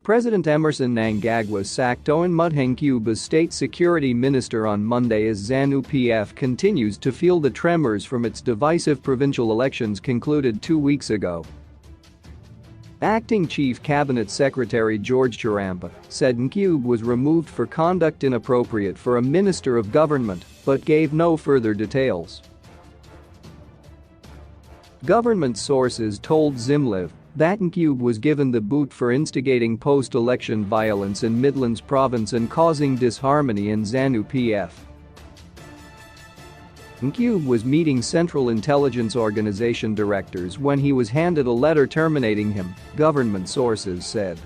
President Mnangagwa sacked Owen Ncube as State Security Minister on Monday as ZANU-PF continues to feel the tremors from its divisive provincial elections concluded 2 weeks ago. Acting Chief Cabinet Secretary George Chirampa said Ncube was removed for conduct inappropriate for a minister of government, but gave no further details. Government sources told ZimLive that Ncube was given the boot for instigating post-election violence in Midlands Province and causing disharmony in ZANU-PF. Ncube was meeting Central Intelligence Organization directors when he was handed a letter terminating him, government sources said.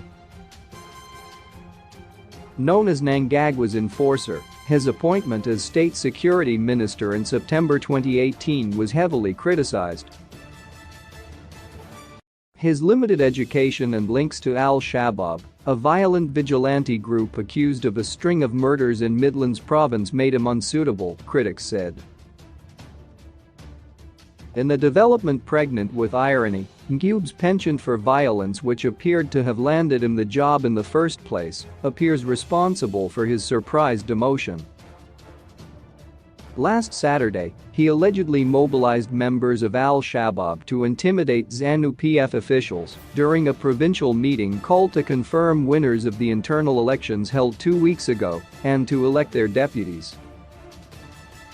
Known as Mnangagwa's enforcer, his appointment as State Security Minister in September 2018 was heavily criticized. His limited education and links to Al-Shabaab, a violent vigilante group accused of a string of murders in Midlands Province, made him unsuitable, critics said. In a development pregnant with irony, Ncube's penchant for violence, which appeared to have landed him the job in the first place, appears responsible for his surprise demotion. Last Saturday, he allegedly mobilized members of Al-Shabaab to intimidate ZANU-PF officials during a provincial meeting called to confirm winners of the internal elections held 2 weeks ago and to elect their deputies.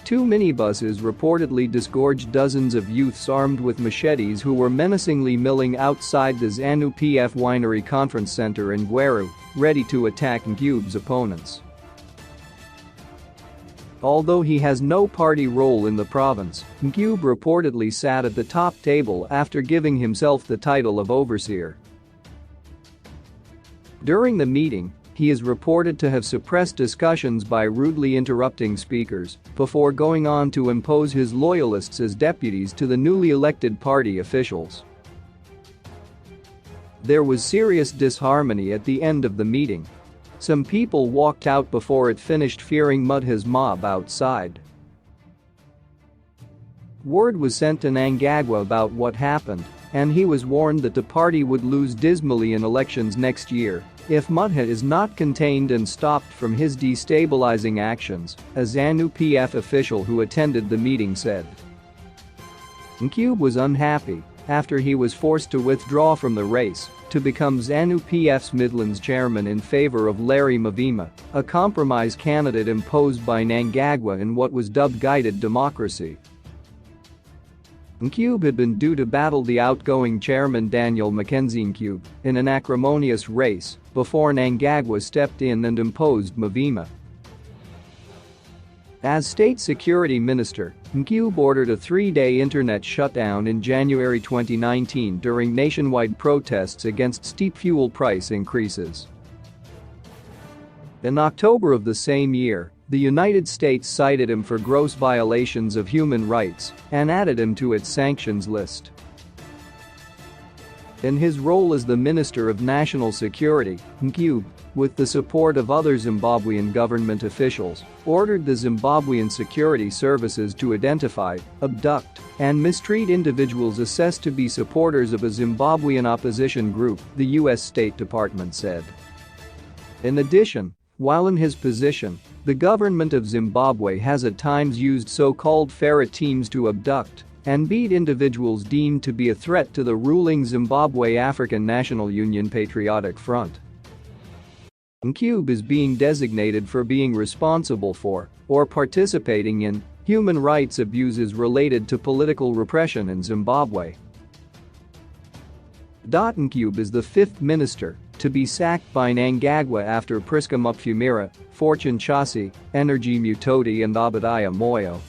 2 minibuses reportedly disgorged dozens of youths armed with machetes who were menacingly milling outside the ZANU-PF Winery Conference Center in Gweru, ready to attack Ncube's opponents. Although he has no party role in the province, Ncube reportedly sat at the top table after giving himself the title of overseer. During the meeting, he is reported to have suppressed discussions by rudely interrupting speakers before going on to impose his loyalists as deputies to the newly elected party officials. There was serious disharmony at the end of the meeting. Some people walked out before it finished, fearing his mob outside. Word was sent to Mnangagwa about what happened, and he was warned that the party would lose dismally in elections next year if Mudha is not contained and stopped from his destabilizing actions, a ZANU-PF official who attended the meeting said. Ncube was unhappy after he was forced to withdraw from the race to become ZANU-PF's Midlands chairman in favor of Larry Mavima, a compromise candidate imposed by Mnangagwa in what was dubbed guided democracy. Ncube had been due to battle the outgoing chairman Daniel Mackenzie Ncube in an acrimonious race before Mnangagwa stepped in and imposed Mavima. As State Security Minister, Ncube ordered a 3-day internet shutdown in January 2019 during nationwide protests against steep fuel price increases. In October of the same year, the United States cited him for gross violations of human rights and added him to its sanctions list. In his role as the Minister of National Security, Ncube, with the support of other Zimbabwean government officials, ordered the Zimbabwean security services to identify, abduct, and mistreat individuals assessed to be supporters of a Zimbabwean opposition group, the U.S. State Department said. In addition, while in his position, the government of Zimbabwe has at times used so-called ferret teams to abduct and beat individuals deemed to be a threat to the ruling Zimbabwe African National Union Patriotic Front. Ncube is being designated for being responsible for, or participating in, human rights abuses related to political repression in Zimbabwe. Ncube is the 5th minister to be sacked by Mnangagwa after Priska Mupfumira, Fortune Chasi, Energy Mutoti and Obadiah Moyo.